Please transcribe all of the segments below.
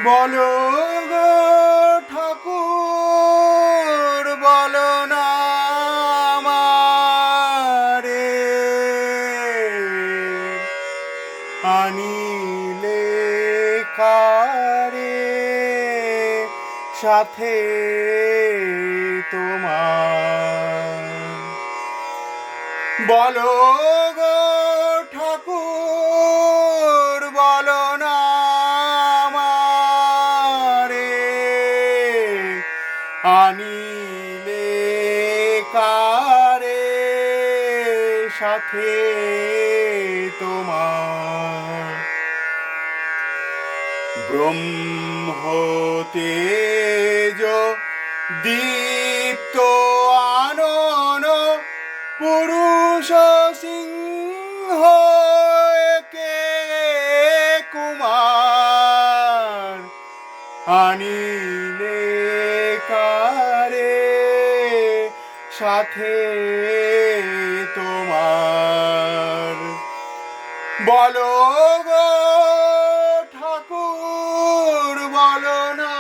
বলো গো ঠাকুর বলো না আমারে আনিলে কারে সাথে তোমার বলো গো ঠাকুর বলো না আমারে আনিলে কারে সাথে তোমার ব্রহ্ম তেজ দীপ্ত আনন পুরুষ সিংহ কে কুমার আনিলে কারে সাথে তোমার বলো গো ঠাকুর বলো না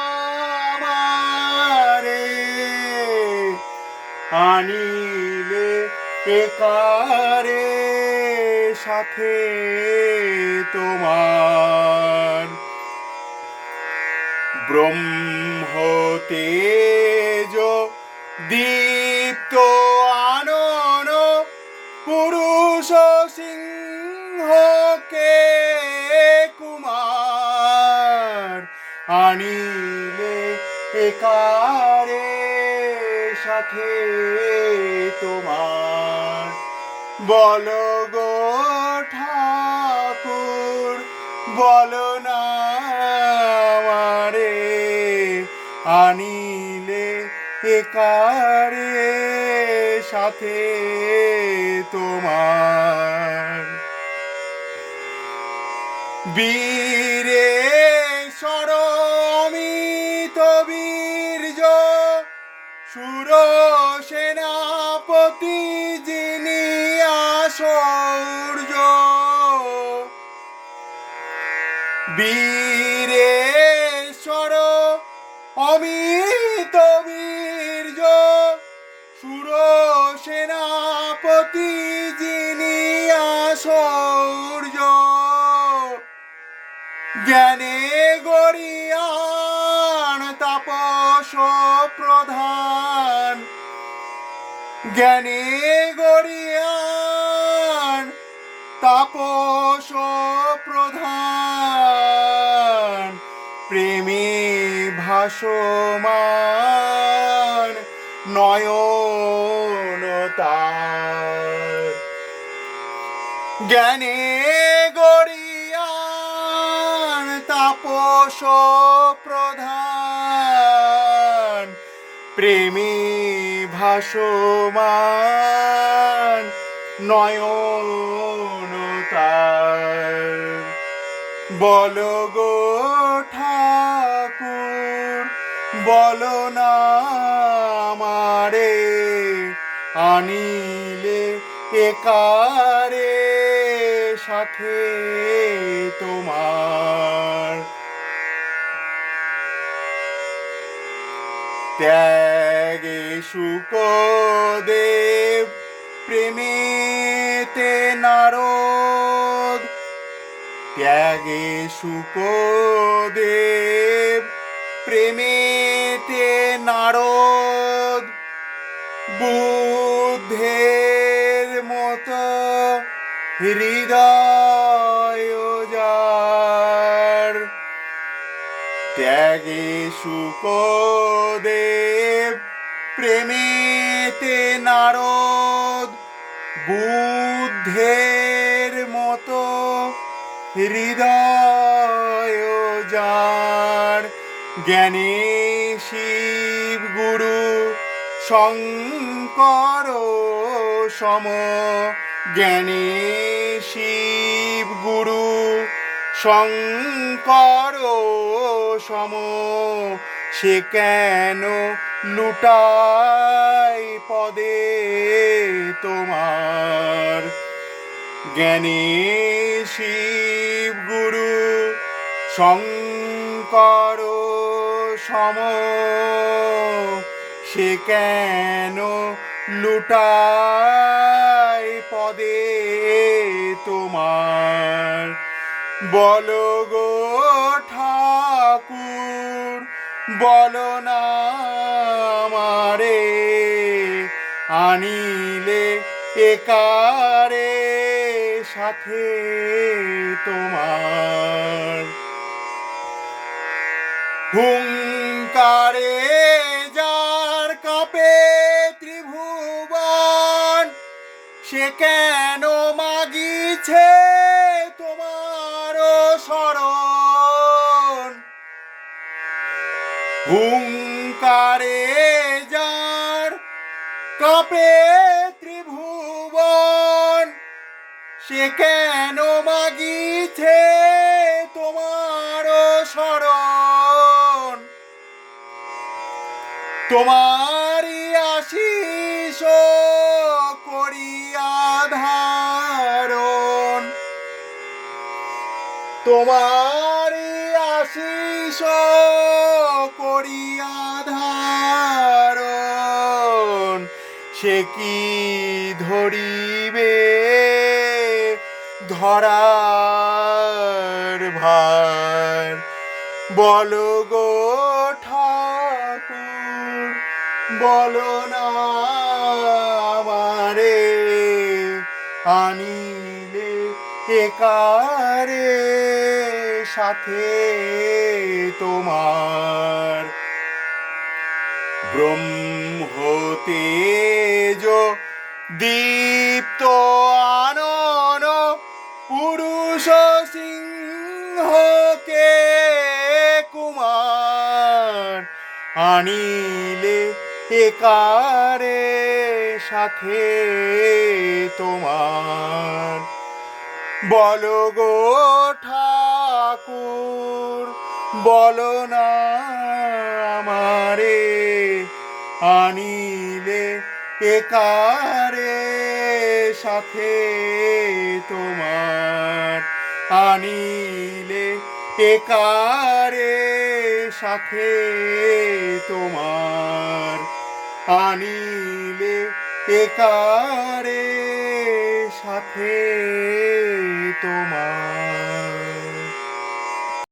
আমারে আনিলে একারে সাথে তোমার ব্রহ্ম তেজ দীপ্ত আনন পুরুষ সিংহ কে কুমার আনিলে একারে সাথে তোমার বলো গো ঠাকুর বলো না আমারে আনিলে একারে সাথে তোমার বীরেশ্বর অমিত বীর্য সুর সেনাপতি যিনি আশৌর্য বীরেশ্বর অমিত বীর্য সুর সেনাপতি যিনি আশৌর্য জ্ঞানে গরিয়ান তাপস প্রধান জ্ঞানে গরিয়ান তাপস প্রধান প্রেমে ভাসমান নয়ন তার জ্ঞানে গরিয়ান তাপস প্রধান প্রেমে ভাসমান নয়ন তার বলো গো ঠাকুর বলো না আমারে আনিলে একারে সাথে তোমার ত্যাগে শুকদেব প্রেমেতে নারদ ত্যাগে শুকদেব প্রেমেতে নারদ বুদ্ধের মতো হৃদয় যার ত্যাগে শুকদেব প্রেমেতে নারদ বুদ্ধের মতো হৃদয় যার জ্ঞানী শিব গুরু শঙ্কর সম জ্ঞানী শিব গুরু শঙ্কর সম সে কেন লুটাই পদে তোমার জ্ঞানী শিব গুরু শঙ্কর করো সম, সে কেন লুটায় পদে তোমার? বলো গো ঠাকুর, বলো না আমারে, আনিলে একারে সাথে তোমার? হুঙ্কারে যার কাঁপে ত্রিভুবন, সে কেন মাগিছে তোমার শরণ? হুঙ্কারে যার কাঁপে ত্রিভুবন, সে কেন মাগিছে তোমার শরণ? তোমারি আশিস করিয়া ধারণ, তোমারি আশিস করিয়া ধারণ, সে কি ধরিবে ধরার ভার? বলো গো ঠাকুর, বলো না আমারে, আনিলে একারে সাথে তোমার? ব্রহ্ম তেজ দীপ্ত আনন পুরুষ সিংহকে কুমার, আনিলে একারে সাথে তোমার? বলো গো ঠাকুর, বলো না আমারে, আনিলে একারে সাথে তোমার? আনিলে একারে সাথে তোমার? আনিলে একারে সাথে তোমার?